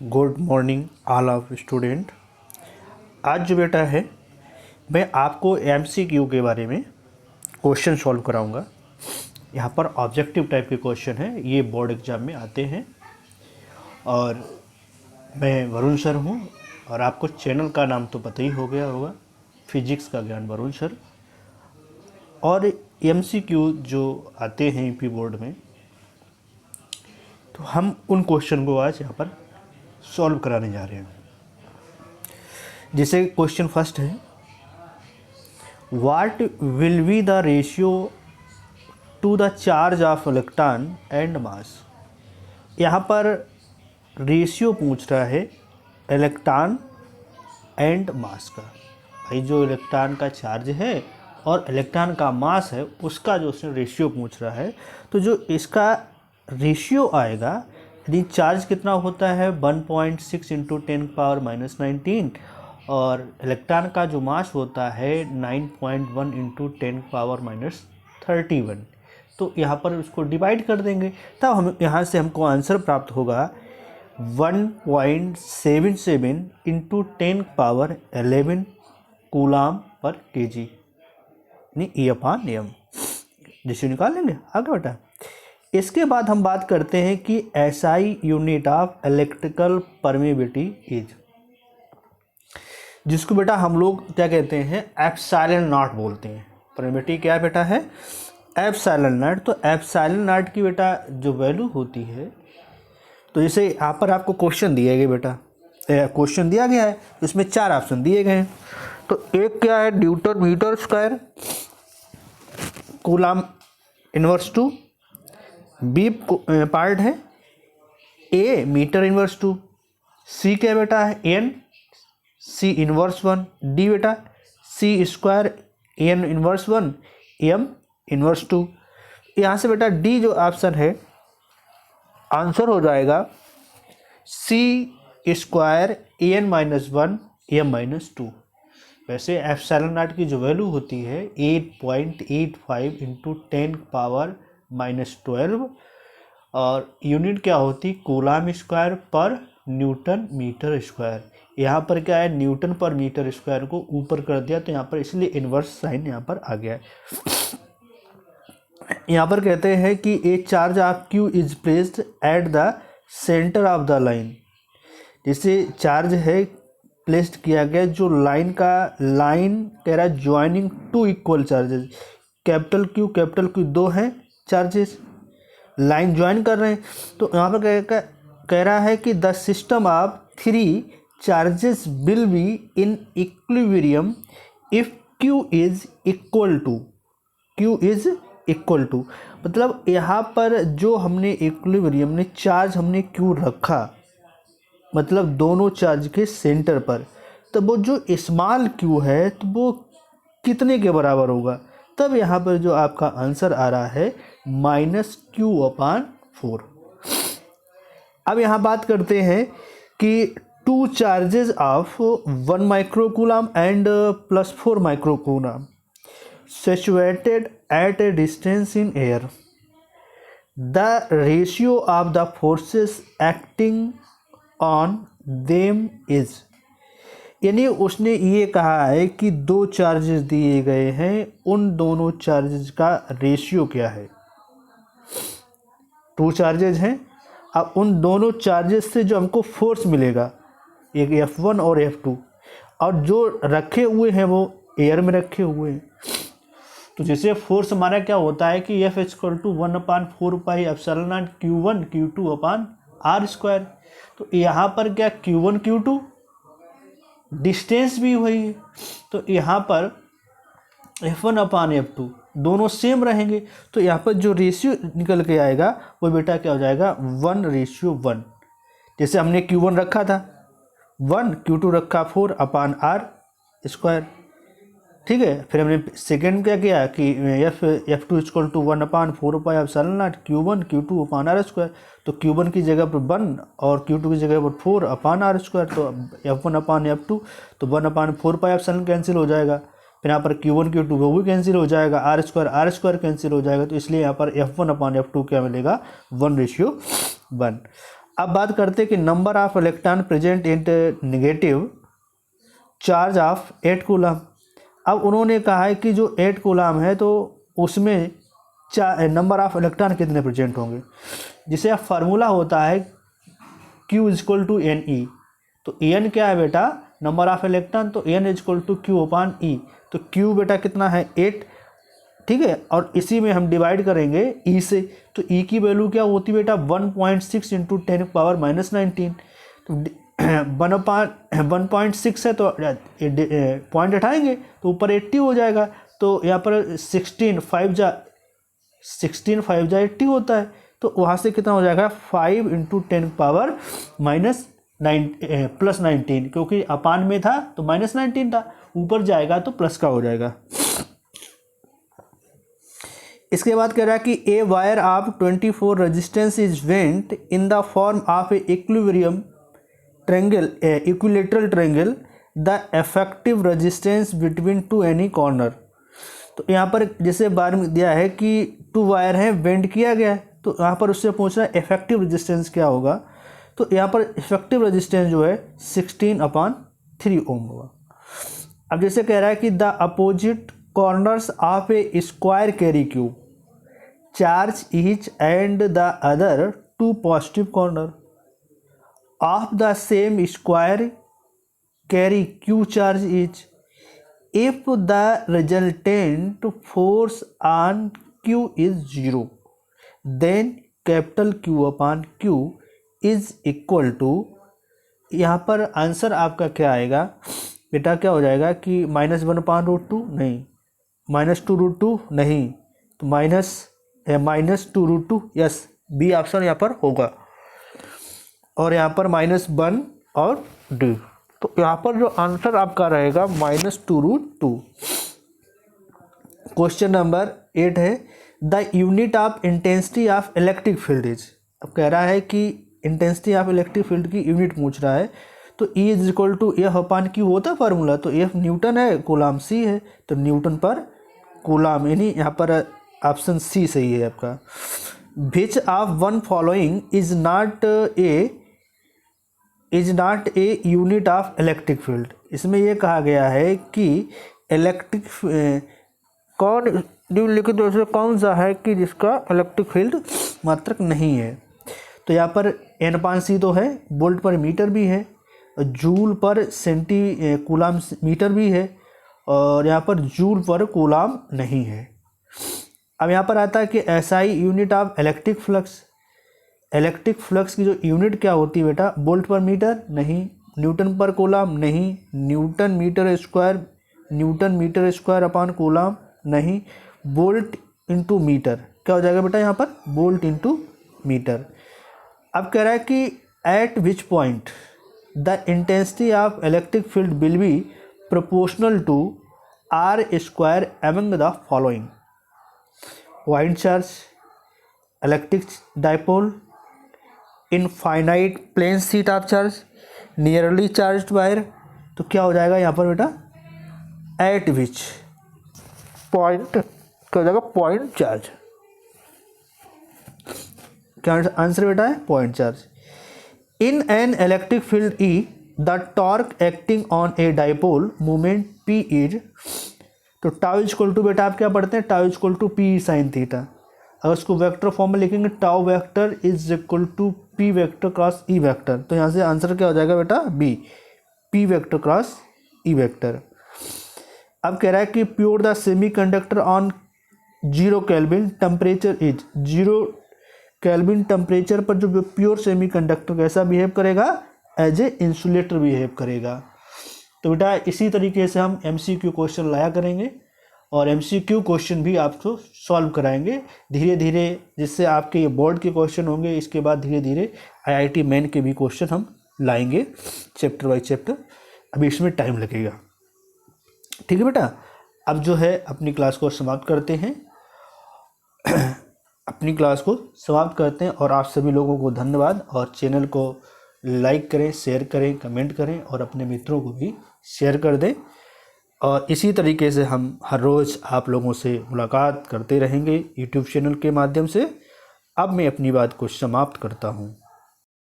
Good morning all of student. आज जो बेटा है मैं आपको एमसीक्यू के बारे में क्वेश्चन सॉल्व कराऊंगा। यहाँ पर ऑब्जेक्टिव टाइप के क्वेश्चन हैं, ये बोर्ड एग्जाम में आते हैं। और मैं वरुण सर हूँ और आपको चैनल का नाम तो पता ही हो गया होगा, फिजिक्स का ज्ञान वरुण सर। और एमसीक्यू जो आते हैं यूपी बोर्ड में, तो हम उन क्वेश्चन को आज यहाँ पर सॉल्व कराने जा रहे हैं। जैसे क्वेश्चन फर्स्ट है, what will be the ratio two the charge of electron and mass. यहाँ पर रेशियो पूछ रहा है इलेक्ट्रॉन एंड मास का। भाई जो इलेक्ट्रॉन का चार्ज है और इलेक्ट्रॉन का मास है उसका जो उसने रेशियो पूछ रहा है, तो जो इसका रेशियो आएगा, यदि चार्ज कितना होता है 1.6 इंटू 10⁻⁻19 और इलेक्ट्रॉन का जो मास होता है 9.1 इंटू 10⁻⁻31, तो यहाँ पर उसको डिवाइड कर देंगे, तब हम यहाँ से हमको आंसर प्राप्त होगा 1.77 इंटू 10⁻11 कूलाम पर केजी, यानी E/m। जिसे निकाल लेंगे आगे बेटा। इसके बाद हम बात करते हैं कि SI unit of electrical permeability is, जिसको बेटा हम लोग क्या कहते हैं, एप्सिलॉन नॉट बोलते हैं। परमेबिलिटी क्या बेटा है, एप्सिलॉन नॉट। तो एप्सिलॉन नॉट की बेटा जो वैल्यू होती है, तो जैसे यहाँ पर आपको क्वेश्चन दिया गया बेटा, क्वेश्चन दिया गया है, इसमें 4 ऑप्शन दिए गए हैं। तो एक क्या है, newton metre square coulomb inverse 2। B part है ए मीटर इनवर्स 2। सी क्या बेटा है, N C inverse 1। D beta C square N inverse 1 M inverse 2। यहाँ से बेटा डी जो ऑप्शन है आंसर हो जाएगा सी स्क्वायर एन -1 एम -2। वैसे एप्सिलॉन नॉट की जो वैल्यू होती है 8.85 इंटू 10⁻⁻12 और यूनिट क्या होती, कूलाम स्क्वायर पर न्यूटन मीटर स्क्वायर। यहाँ पर क्या है, न्यूटन पर मीटर स्क्वायर को ऊपर कर दिया, तो यहाँ पर इसलिए इन्वर्स साइन यहाँ पर आ गया है। यहाँ पर कहते हैं कि ए charge of Q is placed at the centre of the line. जैसे चार्ज है प्लेस्ड किया गया, जो लाइन कह रहा है joining two equal charges, capital Q दो हैं चार्जेस, लाइन ज्वाइन कर रहे हैं। तो यहाँ पर कह रहा है कि the system of 3 charges will be in equilibrium if Q is equal to. मतलब यहाँ पर जो हमने इक्विलिब्रियम में चार्ज हमने क्यू रखा, मतलब दोनों चार्ज के सेंटर पर, तो वो जो स्मॉल क्यू है तो वो कितने के बराबर होगा, तब यहाँ पर जो आपका आंसर आ रहा है -Q/4। अब यहाँ बात करते हैं कि 2 charges of 1 microcoulomb and +4 microcoulomb situated at a distance in air, the ratio of the forces acting on them is। यानी उसने ये कहा है कि 2 चार्जेस दिए गए हैं, उन दोनों चार्जेस का रेशियो क्या है। 2 चार्जेस हैं, अब उन दोनों चार्जेस से जो हमको फोर्स मिलेगा, एक F1 और F2, और जो रखे हुए हैं वो एयर में रखे हुए हैं। तो जैसे फोर्स हमारा क्या होता है कि F = 1/4πε0 Q1 Q2/r²। तो यहाँ पर क्या Q1 Q2 डिस्टेंस भी वही है, तो यहाँ पर F1/F2 दोनों सेम रहेंगे। तो यहाँ पर जो रेशियो निकल के आएगा वो बेटा क्या हो जाएगा, 1:1। जैसे हमने Q1 रखा था 1, Q2 रखा 4/r²। ठीक है, फिर हमने सेकेंड क्या किया कि F2 = 1/4πε0 Q1 Q2/r²। तो Q1 की जगह पर 1 और Q2 की जगह पर 4/r²। तो F1/F2 तो 1/4πε कैंसिल हो जाएगा, फिर यहाँ पर Q1 Q2 वो भी कैंसिल हो जाएगा, r² कैंसिल हो जाएगा। तो इसलिए यहाँ पर F1/F2 क्या मिलेगा, 1:1। अब बात करते हैं कि number of electron present in negative charge of 8 coulomb. अब उन्होंने कहा है कि जो 8 कूलम है तो उसमें नंबर ऑफ इलेक्ट्रॉन कितने प्रेजेंट होंगे। जिसे अब फार्मूला होता है Q is equal to N E. तो एन क्या है बेटा, नंबर ऑफ इलेक्ट्रॉन, तो N is equal to Q upon E. तो Q बेटा कितना है 8, ठीक है, और इसी में हम डिवाइड करेंगे E से। तो E की वैल्यू क्या होती है बेटा 1.6 इंटू 10⁻⁻19। तो 1/1.6 है तो पॉइंट हटाएंगे तो ऊपर 80 हो जाएगा। तो यहाँ पर 16 5 जा 80 होता है। तो वहाँ से कितना हो जाएगा 5 इंटू 10⁻⁻19 क्योंकि अपान में था तो -19 था, ऊपर जाएगा तो प्लस का हो जाएगा। इसके बाद कह रहा है कि a wire of 24 resistance is went in the form of a equilibrium triangle equilateral triangle the effective resistance between two any corner. तो यहाँ पर जैसे बार में दिया है कि 2 वायर हैं वेंट किया गया है, तो यहाँ पर उससे पूछना इफेक्टिव रेजिस्टेंस क्या होगा। तो यहाँ पर इफेक्टिव रेजिस्टेंस जो है 16/3 ओम होगा। अब जैसे कह रहा है कि the opposite corners of A square carry cube charge each and the other 2 positive corner of the same square carry Q charge each if the resultant force on Q is 0 then capital Q upon Q is equal to, यहाँ पर answer आपका क्या आएगा बेटा, क्या हो जाएगा कि -1/√2 नहीं, -2√2 नहीं, तो -2√2, यस, बी ऑप्शन यहाँ पर होगा। और यहाँ पर -1 और डी, तो यहाँ पर जो आंसर आपका रहेगा -2√2। क्वेश्चन नंबर 8 है the unit of intensity of electric field is. अब कह रहा है कि इंटेंसिटी ऑफ इलेक्ट्रिक फील्ड की यूनिट पूछ रहा है। तो E is equal to F upon Q होता है फार्मूला, तो एफ न्यूटन है, कूलाम सी है, तो न्यूटन पर कूलाम, यानी यहाँ पर ऑप्शन सी सही है आपका। Which of one following is not a unit of electric field. इसमें यह कहा गया है कि इलेक्ट्रिक कौन निम्नलिखित में से कौन सा है कि जिसका इलेक्ट्रिक फील्ड मात्रक नहीं है। तो यहाँ पर N/C तो है, वोल्ट पर मीटर भी है, जूल पर कूलाम मीटर भी है, और यहाँ पर जूल पर कूलाम नहीं है। अब यहाँ पर आता है कि SI unit of electric flux. Electric flux की जो यूनिट क्या होती है बेटा, वोल्ट पर मीटर नहीं, न्यूटन पर कूलाम नहीं, newton metre square upon coulomb नहीं, वोल्ट इंटू मीटर, क्या हो जाएगा बेटा यहाँ पर वोल्ट इंटू मीटर। अब कह रहा है कि at which point the intensity of electric field will be proportional to R² among the following. Point charge, electric dipole, infinite plane sheet of charge, nearly charged wire. तो क्या हो जाएगा यहाँ पर बेटा एट विच पॉइंट, क्या हो जाएगा पॉइंट चार्ज। क्या आंसर बेटा है point charge. In an electric field E the torque acting on a dipole moment P is, तो टाउ इक्वल टू बेटा आप क्या पढ़ते हैं, tau equal to P sin theta. अगर उसको वेक्टर फॉर्म में लिखेंगे tau vector is equal to P vector cross E vector, तो यहाँ से आंसर क्या हो जाएगा बेटा B, P vector cross E vector. अब कह रहा है कि pure the semi conductor on 0 kelvin temperature is, 0 kelvin temperature पर जो प्योर सेमी कंडक्टर कैसा बिहेव करेगा, एज ए इंसुलेटर बिहेव करेगा। तो बेटा इसी तरीके से हम MCQ क्वेश्चन लाया करेंगे और MCQ क्वेश्चन भी आपको सॉल्व कराएंगे धीरे धीरे, जिससे आपके ये बोर्ड के क्वेश्चन होंगे। इसके बाद धीरे धीरे IIT मेन के भी क्वेश्चन हम लाएंगे चैप्टर बाय चैप्टर, अभी इसमें टाइम लगेगा। ठीक है बेटा, अब जो है अपनी क्लास को समाप्त करते हैं और आप सभी लोगों को धन्यवाद। और चैनल को लाइक करें, शेयर करें, कमेंट करें और अपने मित्रों को भी शेयर कर दें। और इसी तरीके से हम हर रोज़ आप लोगों से मुलाकात करते रहेंगे यूट्यूब चैनल के माध्यम से। अब मैं अपनी बात को समाप्त करता हूँ।